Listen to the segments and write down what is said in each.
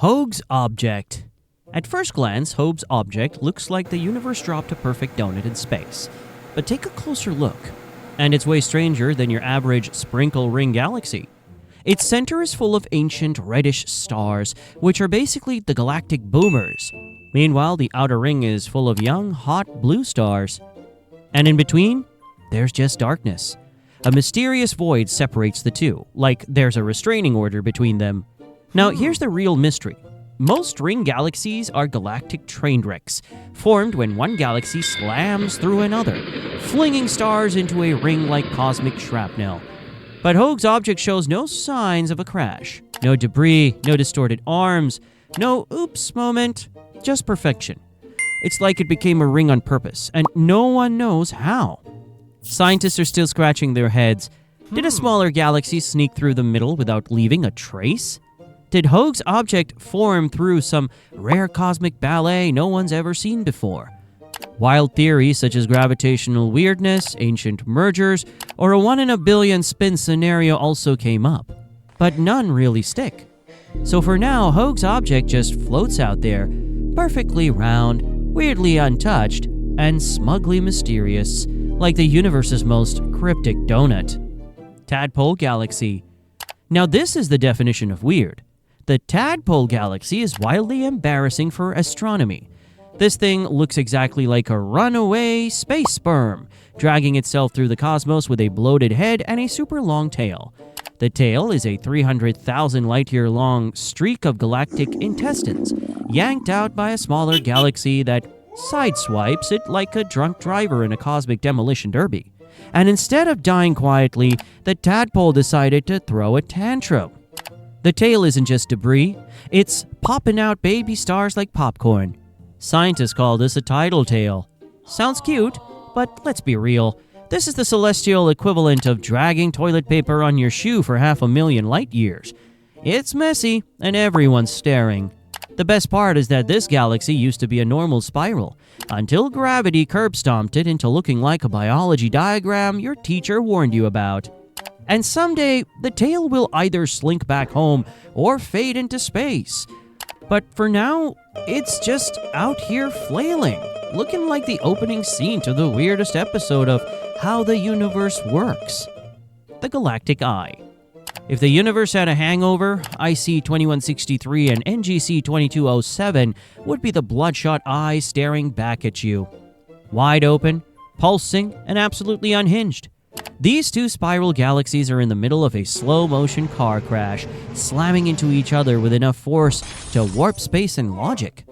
Hoag's object. At first glance, Hoag's object looks like the universe dropped a perfect donut in space. But take a closer look, and it's way stranger than your average sprinkle ring galaxy. Its center is full of ancient reddish stars, which are basically the galactic boomers. Meanwhile, the outer ring is full of young, hot blue stars. And in between, there's just darkness. A mysterious void separates the two, like there's a restraining order between them. Now, here's the real mystery. Most ring galaxies are galactic train wrecks, formed when one galaxy slams through another, flinging stars into a ring-like cosmic shrapnel. But Hoag's object shows no signs of a crash. No debris, no distorted arms, no oops moment, just perfection. It's like it became a ring on purpose, and no one knows how. Scientists are still scratching their heads. Did a smaller galaxy sneak through the middle without leaving a trace? Did Hoag's object form through some rare cosmic ballet no one's ever seen before? Wild theories such as gravitational weirdness, ancient mergers, or a 1 in a billion spin scenario also came up, but none really stick. So for now, Hoag's object just floats out there, perfectly round, weirdly untouched, and smugly mysterious, like the universe's most cryptic donut. Tadpole Galaxy. Now this is the definition of weird. The Tadpole Galaxy is wildly embarrassing for astronomy. This thing looks exactly like a runaway space sperm, dragging itself through the cosmos with a bloated head and a super long tail. The tail is a 300,000 light-year long streak of galactic intestines, yanked out by a smaller galaxy that sideswipes it like a drunk driver in a cosmic demolition derby. And instead of dying quietly, the tadpole decided to throw a tantrum. The tail isn't just debris, it's popping out baby stars like popcorn. Scientists call this a tidal tail. Sounds cute, but let's be real. This is the celestial equivalent of dragging toilet paper on your shoe for 500,000 light years. It's messy, and everyone's staring. The best part is that this galaxy used to be a normal spiral, until gravity curb-stomped it into looking like a biology diagram your teacher warned you about. And someday, the tail will either slink back home or fade into space. But for now, it's just out here flailing, looking like the opening scene to the weirdest episode of How the Universe Works. The Galactic Eye. If the universe had a hangover, IC 2163 and NGC 2207 would be the bloodshot eye staring back at you. Wide open, pulsing, and absolutely unhinged. These two spiral galaxies are in the middle of a slow-motion car crash, slamming into each other with enough force to warp space and logic.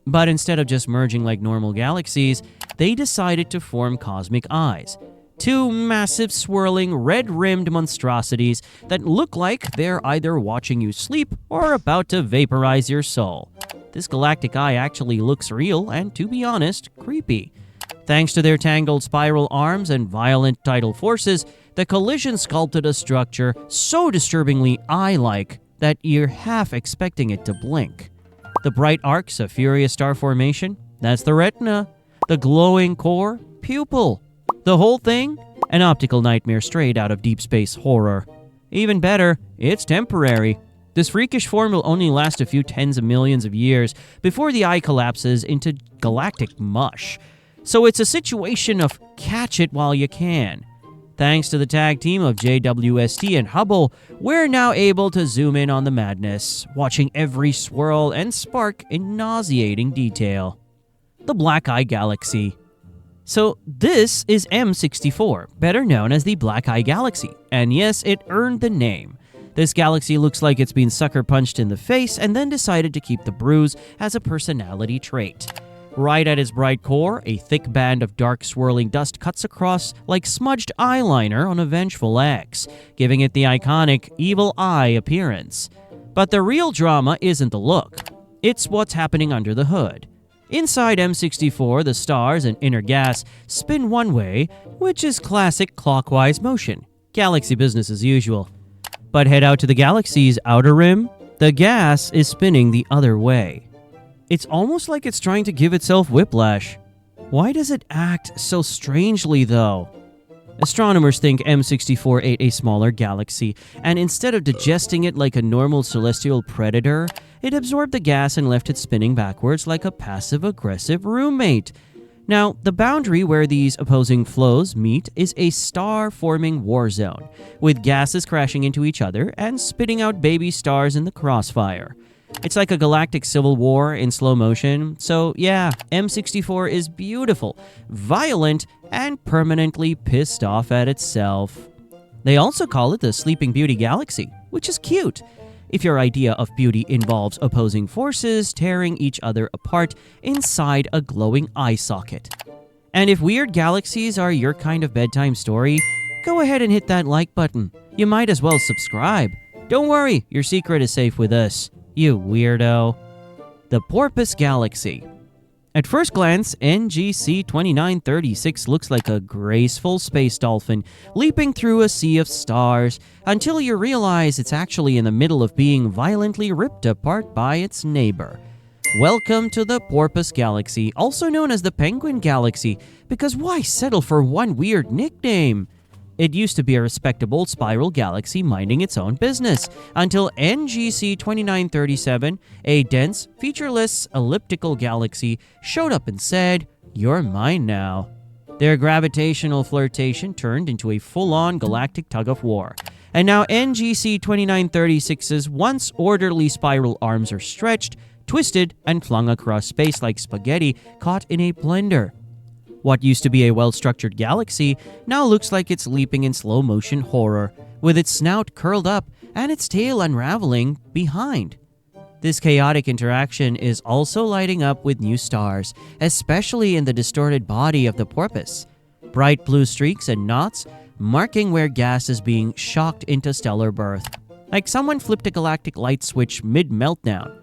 But instead of just merging like normal galaxies, they decided to form cosmic eyes. Two massive, swirling, red-rimmed monstrosities that look like they're either watching you sleep or about to vaporize your soul. This galactic eye actually looks real and, to be honest, creepy. Thanks to their tangled spiral arms and violent tidal forces, the collision sculpted a structure so disturbingly eye-like that you're half expecting it to blink. The bright arcs of furious star formation, that's the retina. The glowing core, pupil. The whole thing, an optical nightmare straight out of deep space horror. Even better, it's temporary. This freakish form will only last a few tens of millions of years before the eye collapses into galactic mush. So it's a situation of catch it while you can. Thanks to the tag team of JWST and Hubble, we're now able to zoom in on the madness, watching every swirl and spark in nauseating detail. The Black Eye Galaxy. So this is M64, better known as the Black Eye Galaxy, and yes, it earned the name. This galaxy looks like it's been sucker-punched in the face and then decided to keep the bruise as a personality trait. Right at its bright core, a thick band of dark swirling dust cuts across like smudged eyeliner on a vengeful X, giving it the iconic evil eye appearance. But the real drama isn't the look. It's what's happening under the hood. Inside M64, the stars and inner gas spin one way, which is classic clockwise motion. Galaxy business as usual. But head out to the galaxy's outer rim, the gas is spinning the other way. It's almost like it's trying to give itself whiplash. Why does it act so strangely, though? Astronomers think M64 ate a smaller galaxy, and instead of digesting it like a normal celestial predator, it absorbed the gas and left it spinning backwards like a passive-aggressive roommate. Now, the boundary where these opposing flows meet is a star-forming war zone, with gases crashing into each other and spitting out baby stars in the crossfire. It's like a galactic civil war in slow motion, so yeah, M64 is beautiful, violent, and permanently pissed off at itself. They also call it the Sleeping Beauty Galaxy, which is cute. If your idea of beauty involves opposing forces tearing each other apart inside a glowing eye socket. And if weird galaxies are your kind of bedtime story, go ahead and hit that like button. You might as well subscribe. Don't worry, your secret is safe with us, you weirdo. The Porpoise Galaxy. At first glance, NGC 2936 looks like a graceful space dolphin leaping through a sea of stars until you realize it's actually in the middle of being violently ripped apart by its neighbor. Welcome to the Porpoise Galaxy, also known as the Penguin Galaxy, because why settle for one weird nickname? It used to be a respectable spiral galaxy minding its own business, until NGC 2937, a dense, featureless, elliptical galaxy, showed up and said, "You're mine now." Their gravitational flirtation turned into a full-on galactic tug-of-war, and now NGC 2936's once orderly spiral arms are stretched, twisted, and flung across space like spaghetti caught in a blender. What used to be a well-structured galaxy now looks like it's leaping in slow-motion horror, with its snout curled up and its tail unraveling behind. This chaotic interaction is also lighting up with new stars, especially in the distorted body of the porpoise. Bright blue streaks and knots marking where gas is being shocked into stellar birth, like someone flipped a galactic light switch mid-meltdown.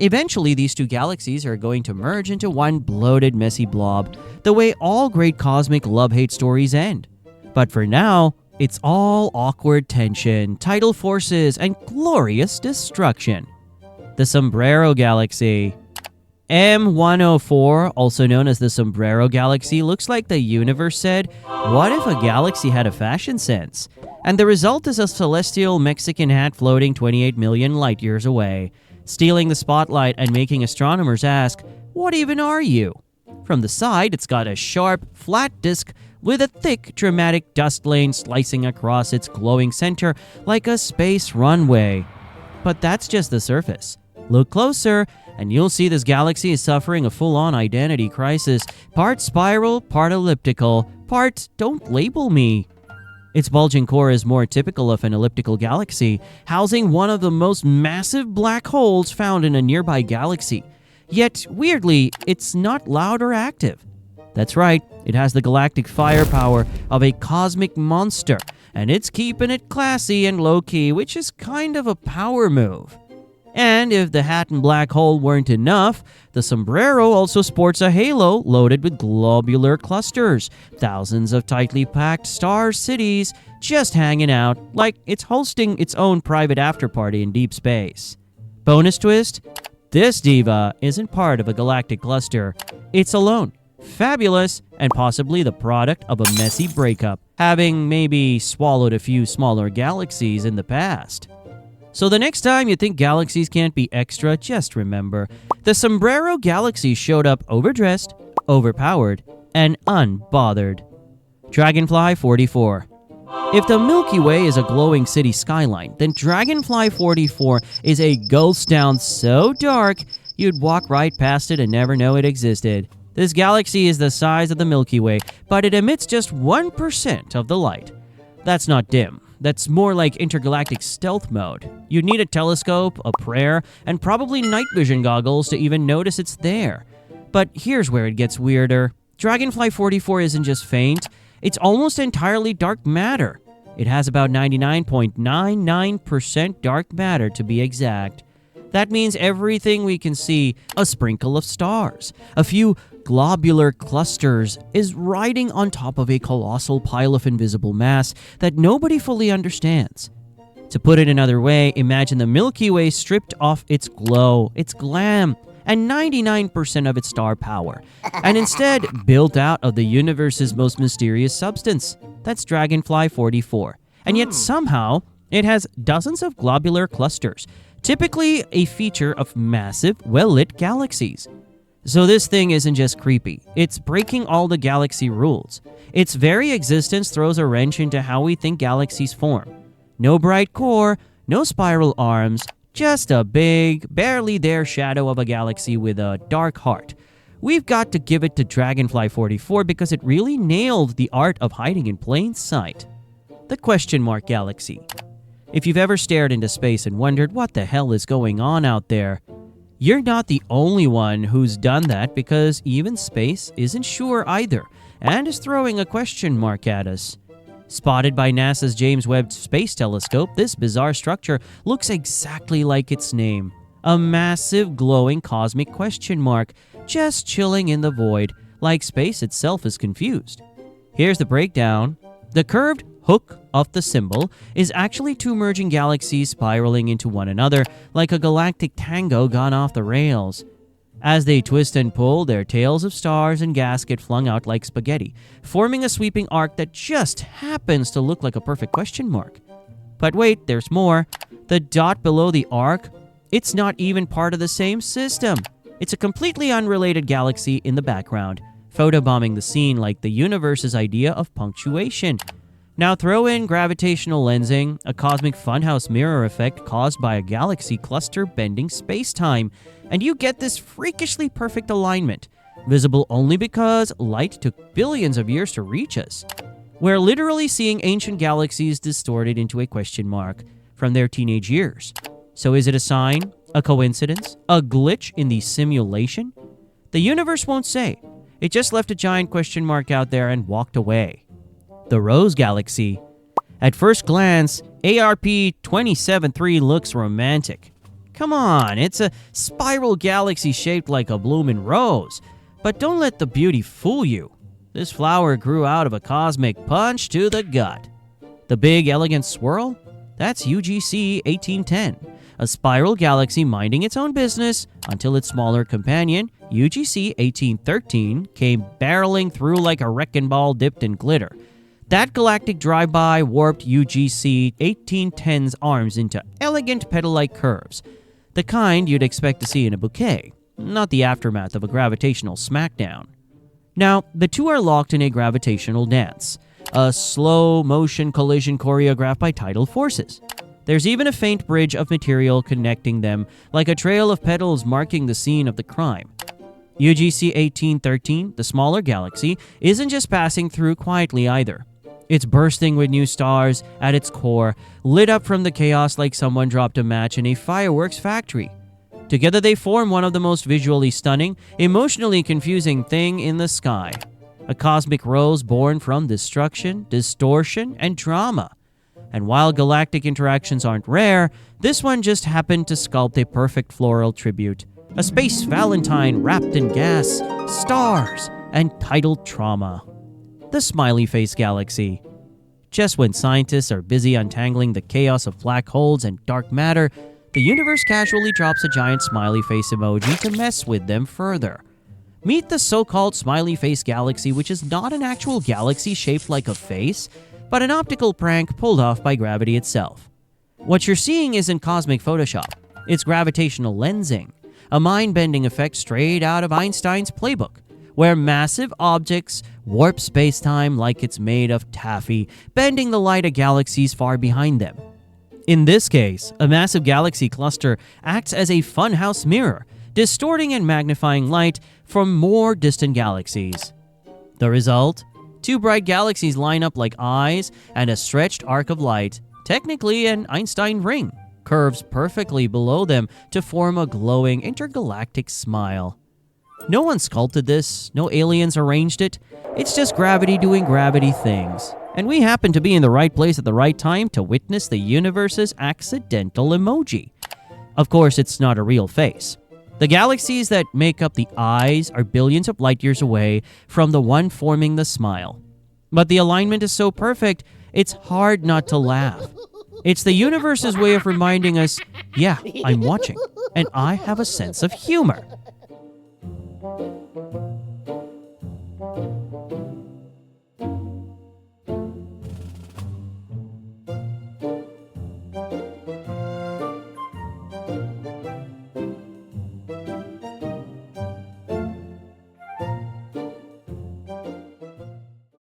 Eventually, these two galaxies are going to merge into one bloated, messy blob, the way all great cosmic love-hate stories end. But for now, it's all awkward tension, tidal forces, and glorious destruction. The Sombrero Galaxy. M104, also known as the Sombrero Galaxy, looks like the universe said, what if a galaxy had a fashion sense? And the result is a celestial Mexican hat floating 28 million light years away, stealing the spotlight and making astronomers ask, what even are you? From the side, it's got a sharp, flat disk with a thick, dramatic dust lane slicing across its glowing center like a space runway. But that's just the surface. Look closer, and you'll see this galaxy is suffering a full-on identity crisis. Part spiral, part elliptical, part don't label me. Its bulging core is more typical of an elliptical galaxy, housing one of the most massive black holes found in a nearby galaxy. Yet, weirdly, it's not loud or active. That's right, it has the galactic firepower of a cosmic monster, and it's keeping it classy and low-key, which is kind of a power move. And if the hat and black hole weren't enough, the Sombrero also sports a halo loaded with globular clusters, thousands of tightly packed star cities just hanging out like it's hosting its own private afterparty in deep space. Bonus twist? This diva isn't part of a galactic cluster. It's alone, fabulous, and possibly the product of a messy breakup, having maybe swallowed a few smaller galaxies in the past. So the next time you think galaxies can't be extra, just remember, the Sombrero Galaxy showed up overdressed, overpowered, and unbothered. Dragonfly 44. If the Milky Way is a glowing city skyline, then Dragonfly 44 is a ghost town so dark you'd walk right past it and never know it existed. This galaxy is the size of the Milky Way, but it emits just 1% of the light. That's not dim. That's more like intergalactic stealth mode. You'd need a telescope, a prayer, and probably night vision goggles to even notice it's there. But here's where it gets weirder. Dragonfly 44 isn't just faint, it's almost entirely dark matter. It has about 99.99% dark matter to be exact. That means everything we can see, a sprinkle of stars, a few globular clusters, is riding on top of a colossal pile of invisible mass that nobody fully understands. To put it another way, imagine the Milky Way stripped off its glow, its glam, and 99% of its star power, and instead built out of the universe's most mysterious substance. That's Dragonfly 44. And yet somehow, it has dozens of globular clusters, typically a feature of massive, well-lit galaxies. So this thing isn't just creepy, it's breaking all the galaxy rules. Its very existence throws a wrench into how we think galaxies form. No bright core, no spiral arms, just a big, barely there shadow of a galaxy with a dark heart. We've got to give it to Dragonfly 44 because it really nailed the art of hiding in plain sight. The question mark galaxy. If you've ever stared into space and wondered what the hell is going on out there, you're not the only one who's done that, because even space isn't sure either and is throwing a question mark at us. Spotted by NASA's James Webb Space Telescope, this bizarre structure looks exactly like its name. A massive glowing cosmic question mark just chilling in the void, like space itself is confused. Here's the breakdown. The curved hook of the symbol is actually two merging galaxies spiraling into one another like a galactic tango gone off the rails. As they twist and pull, their tails of stars and gas get flung out like spaghetti, forming a sweeping arc that just happens to look like a perfect question mark. But wait, there's more. The dot below the arc, it's not even part of the same system. It's a completely unrelated galaxy in the background, photobombing the scene like the universe's idea of punctuation. Now throw in gravitational lensing, a cosmic funhouse mirror effect caused by a galaxy cluster bending space-time, and you get this freakishly perfect alignment, visible only because light took billions of years to reach us. We're literally seeing ancient galaxies distorted into a question mark from their teenage years. So is it a sign, a coincidence, a glitch in the simulation? The universe won't say. It just left a giant question mark out there and walked away. The Rose Galaxy. At first glance, ARP 273 looks romantic. Come on, it's a spiral galaxy shaped like a bloomin' rose. But don't let the beauty fool you. This flower grew out of a cosmic punch to the gut. The big, elegant swirl? That's UGC 1810, a spiral galaxy minding its own business until its smaller companion, UGC 1813, came barreling through like a wrecking ball dipped in glitter. That galactic drive-by warped UGC 1810's arms into elegant petal-like curves, the kind you'd expect to see in a bouquet, not the aftermath of a gravitational smackdown. Now, the two are locked in a gravitational dance, a slow-motion collision choreographed by tidal forces. There's even a faint bridge of material connecting them, like a trail of petals marking the scene of the crime. UGC 1813, the smaller galaxy, isn't just passing through quietly either. It's bursting with new stars at its core, lit up from the chaos like someone dropped a match in a fireworks factory. Together they form one of the most visually stunning, emotionally confusing thing in the sky. A cosmic rose born from destruction, distortion, and drama. And while galactic interactions aren't rare, this one just happened to sculpt a perfect floral tribute. A space valentine wrapped in gas, stars, and tidal trauma. The Smiley Face Galaxy. Just when scientists are busy untangling the chaos of black holes and dark matter, the universe casually drops a giant smiley face emoji to mess with them further. Meet the so-called Smiley Face Galaxy, which is not an actual galaxy shaped like a face, but an optical prank pulled off by gravity itself. What you're seeing isn't cosmic Photoshop, it's gravitational lensing, a mind-bending effect straight out of Einstein's playbook, where massive objects warp space-time like it's made of taffy, bending the light of galaxies far behind them. In this case, a massive galaxy cluster acts as a funhouse mirror, distorting and magnifying light from more distant galaxies. The result? Two bright galaxies line up like eyes, and a stretched arc of light, technically an Einstein ring, curves perfectly below them to form a glowing intergalactic smile. No one sculpted this, no aliens arranged it. It's just gravity doing gravity things. And we happen to be in the right place at the right time to witness the universe's accidental emoji. Of course, it's not a real face. The galaxies that make up the eyes are billions of light years away from the one forming the smile. But the alignment is so perfect, it's hard not to laugh. It's the universe's way of reminding us, yeah, I'm watching, and I have a sense of humor.